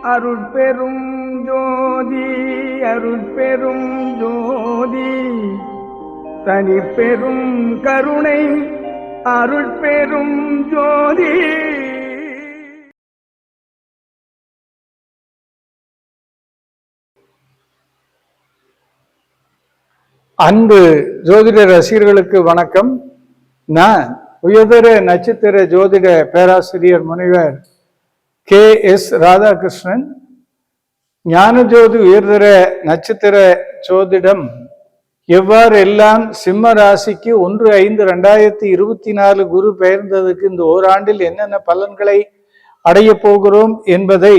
அருட்பெரும் ஜோதி அருட்பெரும் ஜோதி தனிப்பெரும் கருணை அருட்பெரும் ஜோதி. அன்பு ஜோதிட ரசிகர்களுக்கு வணக்கம். நான் உயர்தர நட்சத்திர ஜோதிட பேராசிரியர் முனைவர் KS ராதாகிருஷ்ணன். ஞானஜோதி உயர்தர நட்சத்திர ஜோதிடம் எவ்வாறு எல்லாம் சிம்ம ராசிக்கு 1/5/2024 குரு பெயர்ந்ததுக்கு இந்த ஓராண்டில் என்னென்ன பலன்களை அடைய போகிறோம் என்பதை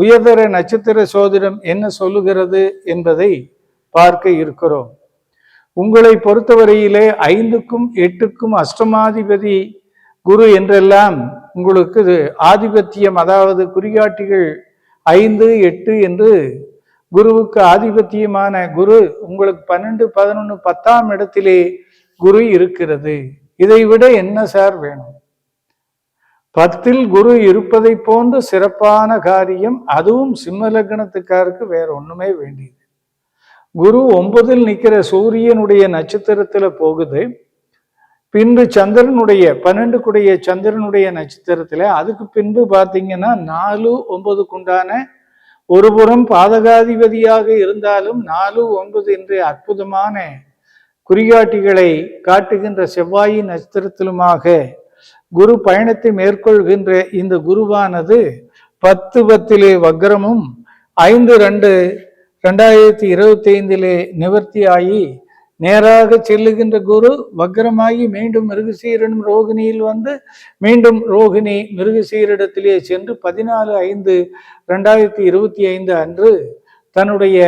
உயர்தர நட்சத்திர ஜோதிடம் என்ன சொல்லுகிறது என்பதை பார்க்க இருக்கிறோம். உங்களை பொறுத்தவரையிலே 5க்கும் 8க்கும் அஷ்டமாதிபதி குரு என்றெல்லாம் உங்களுக்கு ஆதிபத்தியம், அதாவது குறிகாட்டிகள் 5, 8 என்று குருவுக்கு ஆதிபத்தியமான குரு உங்களுக்கு 12, 11, 10ஆம் இடத்திலே குரு இருக்கிறது. இதை விட என்ன சார் வேணும்? 10ல் குரு இருப்பதை போன்று சிறப்பான காரியம், அதுவும் சிம்ம லக்னத்துக்காருக்கு வேற ஒண்ணுமே வேண்டியது. குரு 9ல் நிற்கிற சூரியனுடைய நட்சத்திரத்துல போகுது. பின்பு சந்திரனுடைய 12 சந்திரனுடைய நட்சத்திரத்துல, அதுக்கு பின்பு பார்த்தீங்கன்னா 4, 9க்குண்டான ஒரு புறம் பாதகாதிபதியாக இருந்தாலும் 4, 9 என்ற அற்புதமான குறிகாட்டிகளை காட்டுகின்ற செவ்வாயின் நட்சத்திரத்திலுமாக குரு பயணத்தை மேற்கொள்கின்ற இந்த குருவானது 10 வக்ரமும் 5/2/2025 நிவர்த்தியாகி நேராக செல்லுகின்ற குரு வக்ரமாகி மீண்டும் மிருகசீரனும் ரோகிணியில் வந்து மீண்டும் ரோகிணி மிருகசீரிடத்திலே சென்று 14/5/2025 அன்று தன்னுடைய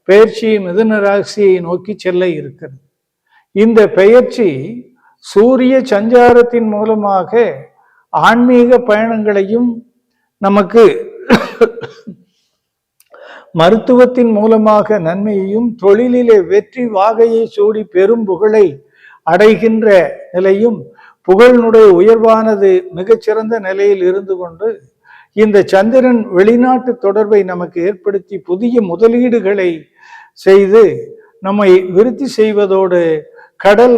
பெயர்ச்சி மிதுன ராசியை நோக்கி செல்ல இருக்கிறது. இந்த பெயர்ச்சி சூரிய சஞ்சாரத்தின் மூலமாக ஆன்மீக பயணங்களையும், நமக்கு மருத்துவத்தின் மூலமாக நன்மையையும், தொழிலிலே வெற்றி வாகையை சூடி பெரும் புகழை அடைகின்ற நிலையும், புகழினுடைய உயர்வானது மிகச்சிறந்த நிலையில் இருந்து கொண்டு இந்த சந்திரன் வெளிநாட்டு தொடர்பை நமக்கு ஏற்படுத்தி புதிய முதலீடுகளை செய்து நம்மை விருத்தி செய்வதோடு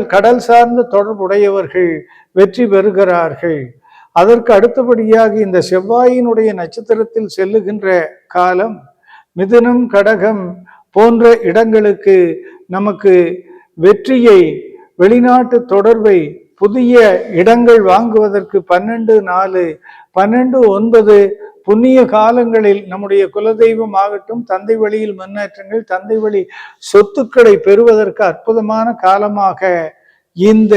கடல் சார்ந்த தொடர்புடையவர்கள் வெற்றி பெறுகிறார்கள். அதற்கு அடுத்தபடியாக இந்த செவ்வாயினுடைய நட்சத்திரத்தில் செல்லுகின்ற காலம் மிதுனம், கடகம் போன்ற இடங்களுக்கு நமக்கு வெற்றியை, வெளிநாட்டு தொடர்பை, புதிய இடங்கள் வாங்குவதற்கு 12/4, 12/9 புண்ணிய காலங்களில் நம்முடைய குலதெய்வம் ஆகட்டும், தந்தை வழியில் முன்னேற்றங்கள், தந்தை வழி சொத்துக்களை பெறுவதற்கு அற்புதமான காலமாக இந்த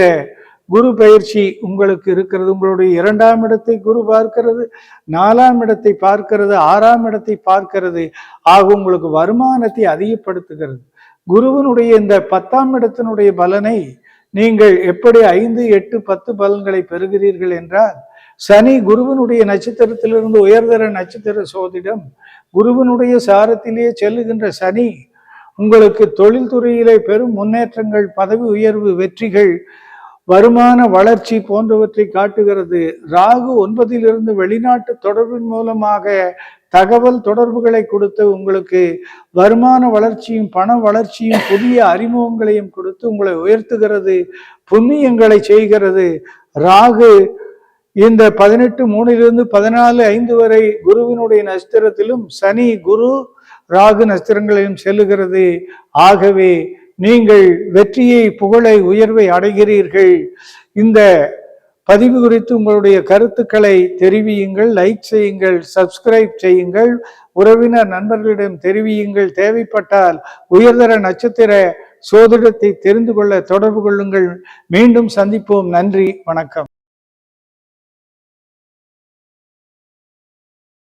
குரு பயிற்சி உங்களுக்கு இருக்கிறது. உங்களுடைய 2ஆம் இடத்தை குரு பார்க்கிறது, 4ஆம் இடத்தை பார்க்கிறது, 6ஆம் இடத்தை பார்க்கிறது. ஆக உங்களுக்கு வருமானத்தை அதிகப்படுத்துகிறது. குருவினுடைய இந்த 10ஆம் இடத்தினுடைய பலனை நீங்கள் எப்படி 5, 8, 10 பலன்களை பெறுகிறீர்கள் என்றால், சனி குருவினுடைய நட்சத்திரத்திலிருந்து உயர்தர நட்சத்திர சோதிடம் குருவினுடைய சாரத்திலேயே செல்லுகின்ற சனி உங்களுக்கு தொழில்துறையிலே பெரும் முன்னேற்றங்கள், பதவி உயர்வு, வெற்றிகள், வருமான வளர்ச்சி போன்றவற்றை காட்டுகிறது. ராகு 9லிருந்து வெளிநாட்டு தொடர்பின் மூலமாக தகவல் தொடர்புகளை கொடுத்து உங்களுக்கு வருமான வளர்ச்சியும், பண வளர்ச்சியும், புதிய அறிமுகங்களையும் கொடுத்து உங்களை உயர்த்துகிறது, புண்ணியங்களை செய்கிறது. ராகு இந்த 18/3லிருந்து 14/5 வரை குருவினுடைய நட்சத்திரத்திலும், சனி குரு ராகு நட்சத்திரங்களிலும் செல்லுகிறது. ஆகவே நீங்கள் வெற்றியை, புகழை, உயர்வை அடைகிறீர்கள். இந்த பதிவு குறித்து உங்களுடைய கருத்துக்களை தெரிவியுங்கள், லைக் செய்யுங்கள், சப்ஸ்கிரைப் செய்யுங்கள், உறவினர் நண்பர்களிடம் தெரிவியுங்கள். தேவைப்பட்டால் உயர்தர நட்சத்திர சோதிடத்தை தெரிந்து கொள்ள தொடர்பு கொள்ளுங்கள். மீண்டும் சந்திப்போம். நன்றி, வணக்கம்.